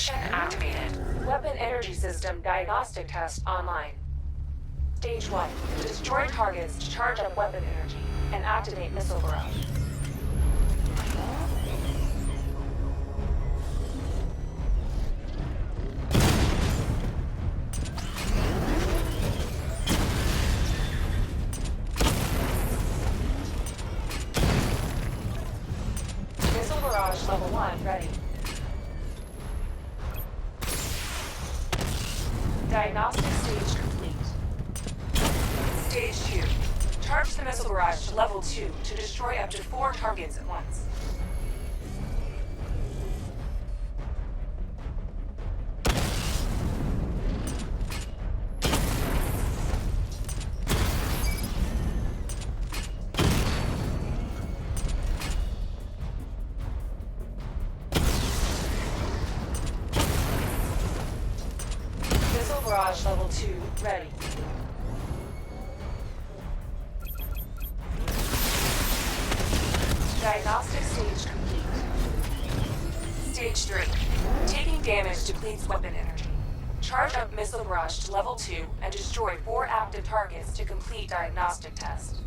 Mission activated. Weapon energy system diagnostic test online. Stage 1. Destroy targets to charge up weapon energy and activate missile barrage. Missile barrage level 1 ready. Diagnostic stage complete. Stage 2. Charge the missile barrage to level 2 to destroy up to 4 targets at once. Missile barrage level 2 ready. Diagnostic stage complete. Stage 3. Taking damage depletes weapon energy. Charge up missile barrage to level 2 and destroy 4 active targets to complete diagnostic test.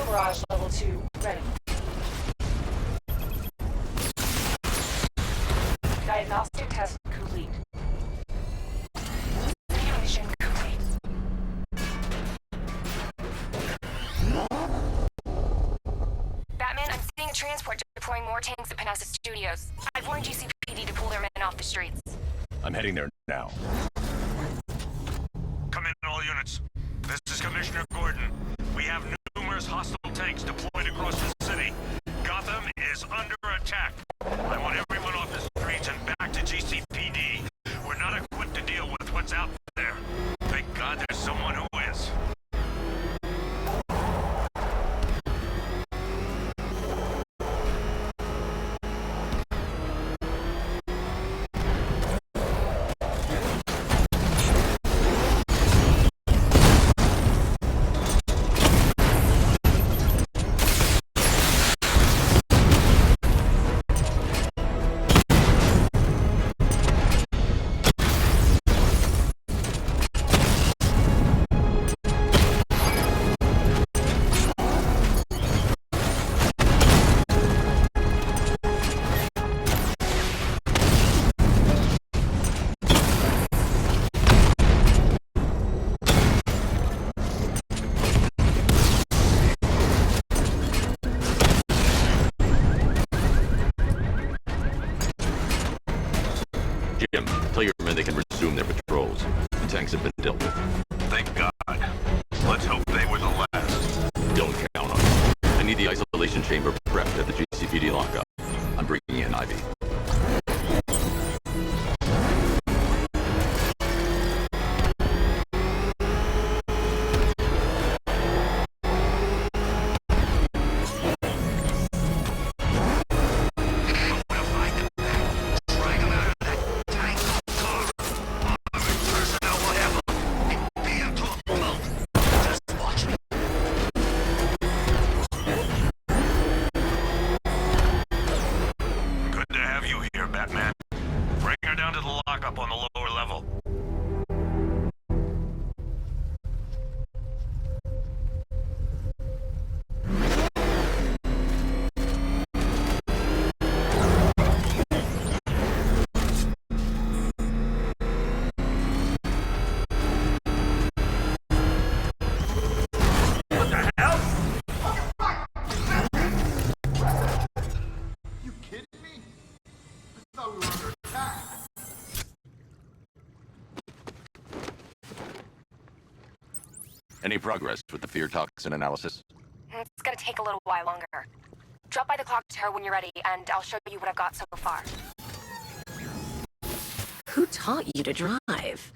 Barrage level 2 ready. Diagnostic test complete. Simulation complete. Batman, I'm seeing a transport deploying more tanks at Panassa Studios. I've warned GCPD to pull their men off the streets. I'm heading there now. Come in, all units. This is Commissioner Gordon. We have numerous hostile tanks deployed across the city. Gotham is under attack. I want everyone off the streets and back to GCPD. We're not equipped to deal with what's out there. Thank God there's someone who is. Jim, tell your men they can resume their patrols. The tanks have been dealt with. Thank God. Let's hope they were the last. Don't count on it. I need the isolation chamber prepped at the GCPD lockup. I'm bringing in Ivy. Any progress with the fear toxin analysis? It's gonna take a little while longer. Drop by the clock tower when you're ready, and I'll show you what I've got so far. Who taught you to drive?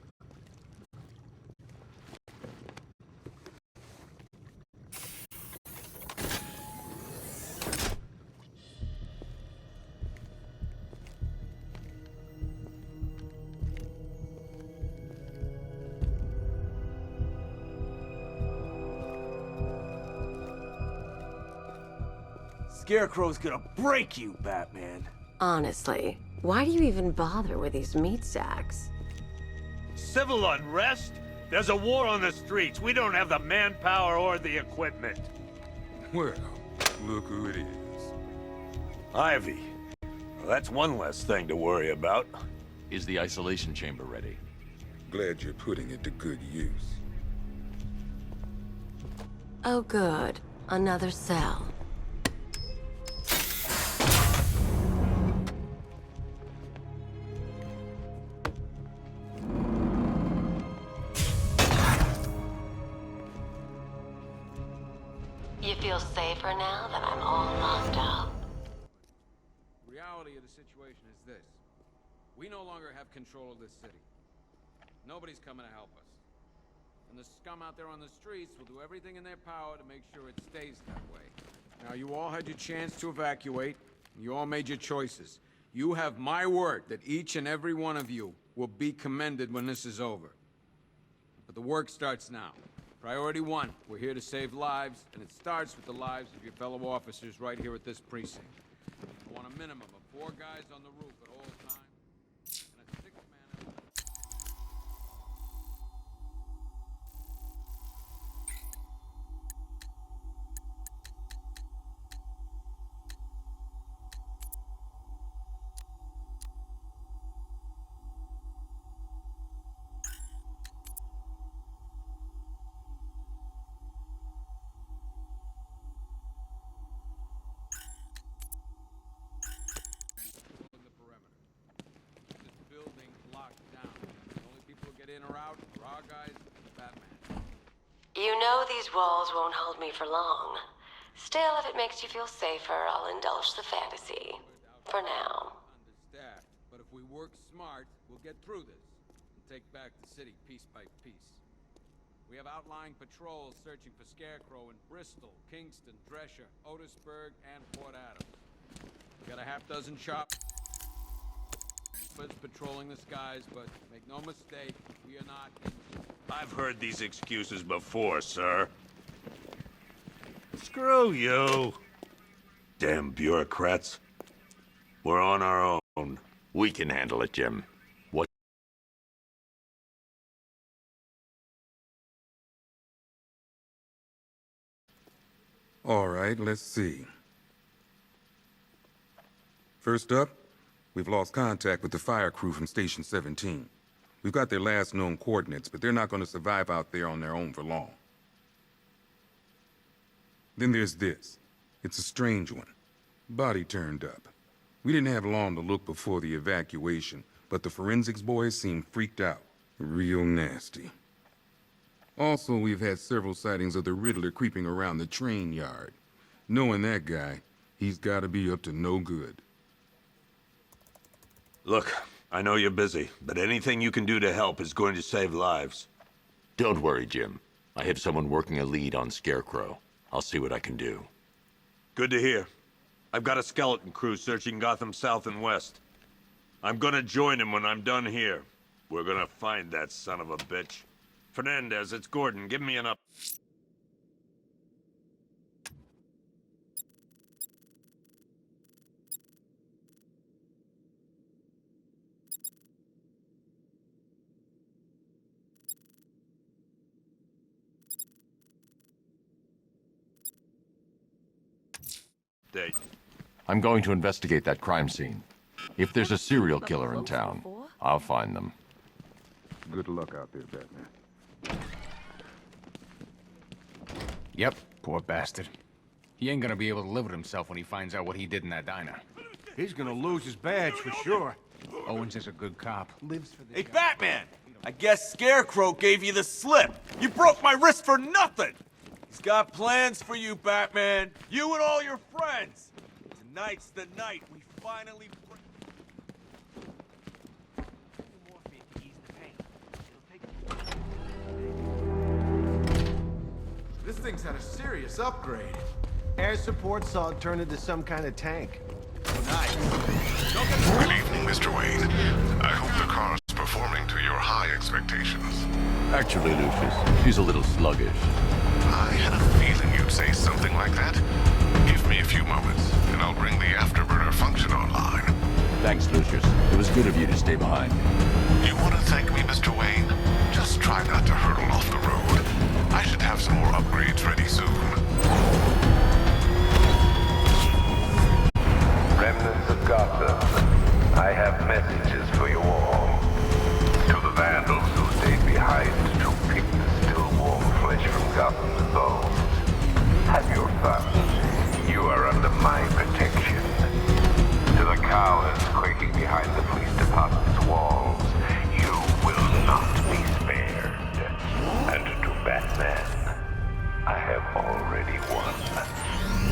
Scarecrow's gonna break you, Batman. Honestly, why do you even bother with these meat sacks? Civil unrest? There's a war on the streets. We don't have the manpower or the equipment. Well, look who it is. Ivy. Well, that's one less thing to worry about. Is the isolation chamber ready? Glad you're putting it to good use. Oh good, another cell. You feel safer now that I'm all locked up? The reality of the situation is this. We no longer have control of this city. Nobody's coming to help us. And the scum out there on the streets will do everything in their power to make sure it stays that way. Now, you all had your chance to evacuate. You all made your choices. You have my word that each and every one of you will be commended when this is over. But the work starts now. Priority 1, we're here to save lives, and it starts with the lives of your fellow officers right here at this precinct. I want a minimum of 4 guys on the roof at all times, and a 6-man... the perimeter. This building locked down. The only people who get in or out are our guys and Batman. You know these walls won't hold me for long. Still, if it makes you feel safer, I'll indulge the fantasy. For now. Understaffed, but if we work smart, we'll get through this and take back the city piece by piece. We have outlying patrols searching for Scarecrow in Bristol, Kingston, Drescher, Otisburg, and Port Adams. We got a half-dozen shops patrolling the skies, but make no mistake, we are not injured. I've heard these excuses before, sir. Screw you. Damn bureaucrats. We're on our own. We can handle it, Jim. What? All right, let's see. First up, we've lost contact with the fire crew from Station 17. We've got their last known coordinates, but they're not going to survive out there on their own for long. Then there's this. It's a strange one. Body turned up. We didn't have long to look before the evacuation, but the forensics boys seem freaked out. Real nasty. Also, we've had several sightings of the Riddler creeping around the train yard. Knowing that guy, he's got to be up to no good. Look, I know you're busy, but anything you can do to help is going to save lives. Don't worry, Jim. I have someone working a lead on Scarecrow. I'll see what I can do. Good to hear. I've got a skeleton crew searching Gotham South and West. I'm gonna join him when I'm done here. We're gonna find that son of a bitch. Fernandez, it's Gordon. Give me an up. Date. I'm going to investigate that crime scene. If there's a serial killer in town, I'll find them. Good luck out there, Batman. Yep, poor bastard. He ain't gonna be able to live with himself when he finds out what he did in that diner. He's gonna lose his badge for sure. Owens is a good cop. Lives for this Hey, guy. Batman! I guess Scarecrow gave you the slip. You broke my wrist for nothing! He's got plans for you, Batman. You and all your friends. Tonight's the night we finally... This thing's had a serious upgrade. Air support saw it turn into some kind of tank. Nice. Good evening, Mr. Wayne. I hope the car's performing to your high expectations. Actually, Lucius, she's a little sluggish. I had a feeling you'd say something like that. Give me a few moments, and I'll bring the afterburner function online. Thanks, Lucius. It was good of you to stay behind. You want to thank me, Mr. Wayne? Just try not to hurtle off the road. I should have some more upgrades ready soon. Remnants of Gotham, I have messages for you all. To the vandals who stayed behind to pick the still warm flesh from Gotham's bones. Have your fun. You are under my protection. To the cowards quaking behind the police department's walls, you will not be spared. And to Batman, I have already won.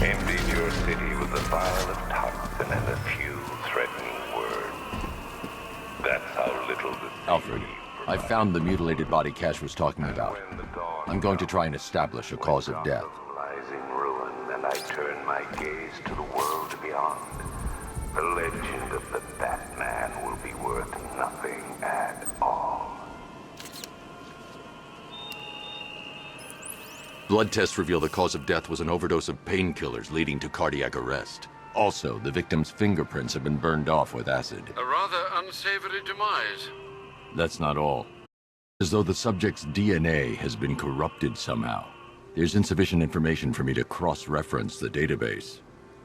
Emptied your city with a vial of toxin and a few threatening words. That's how little the Alfred, I found the mutilated body Cash was talking about. I'm going to try and establish a cause of death. Lies in ruin, and I turn my gaze to the world beyond. The legend of the Batman will be worth nothing at all. Blood tests reveal the cause of death was an overdose of painkillers leading to cardiac arrest. Also, the victim's fingerprints have been burned off with acid. A rather unsavory demise. That's not all. As though the subject's DNA has been corrupted somehow. There's insufficient information for me to cross-reference the database.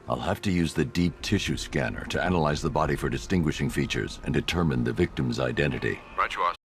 I'll have to use the deep tissue scanner to analyze the body for distinguishing features and determine the victim's identity. Right you are.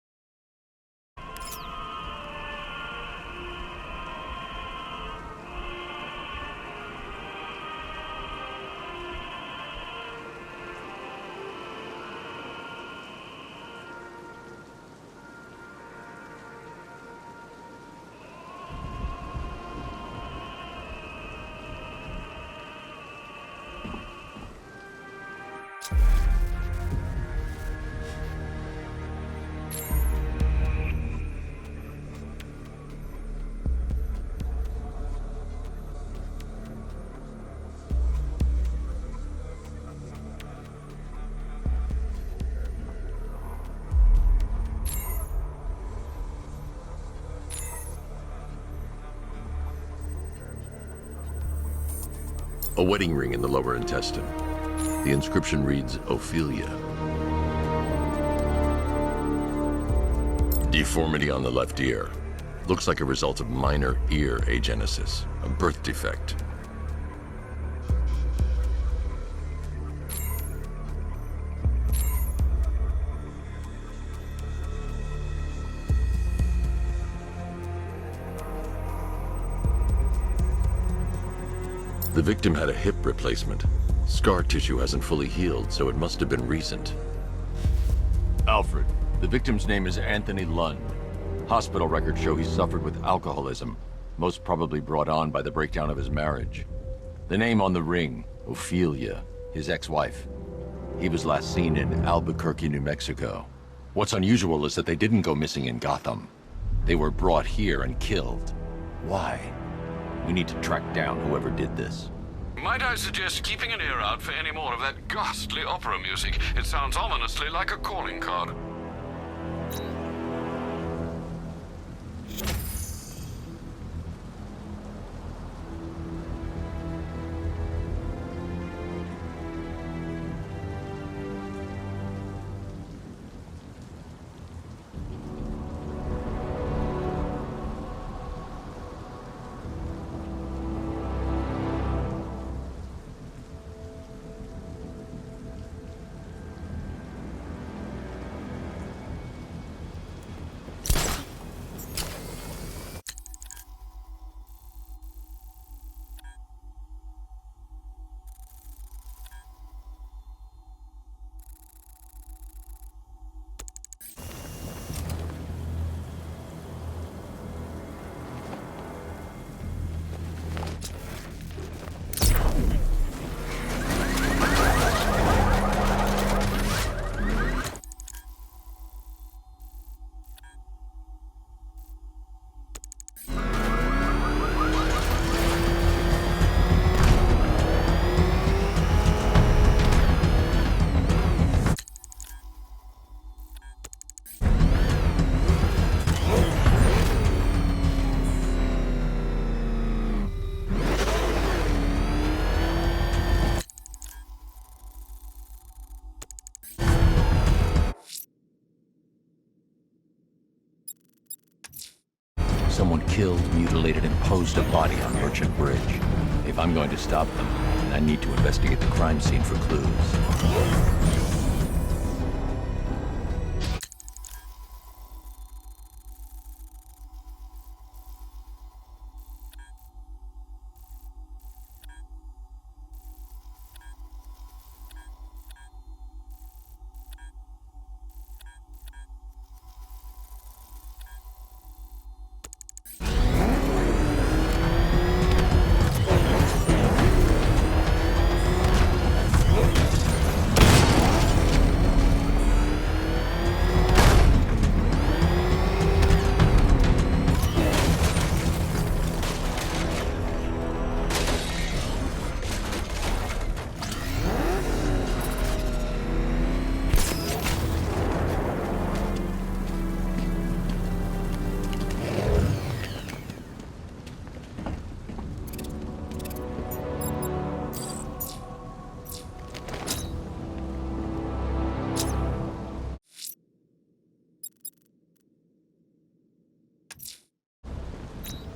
A wedding ring in the lower intestine. The inscription reads, Ophelia. Deformity on the left ear. Looks like a result of minor ear agenesis, a birth defect. The victim had a hip replacement. Scar tissue hasn't fully healed, so it must have been recent. Alfred, the victim's name is Anthony Lund. Hospital records show he suffered with alcoholism, most probably brought on by the breakdown of his marriage. The name on the ring, Ophelia, his ex-wife. He was last seen in Albuquerque, New Mexico. What's unusual is that they didn't go missing in Gotham. They were brought here and killed. Why? We need to track down whoever did this. Might I suggest keeping an ear out for any more of that ghastly opera music? It sounds ominously like a calling card. someone killed, mutilated, and posed a body on Merchant Bridge. If I'm going to stop them, I need to investigate the crime scene for clues.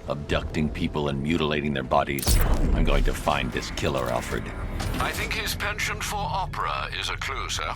Abducting people and mutilating their bodies. I'm going to find this killer, Alfred. I think his penchant for opera is a clue, sir.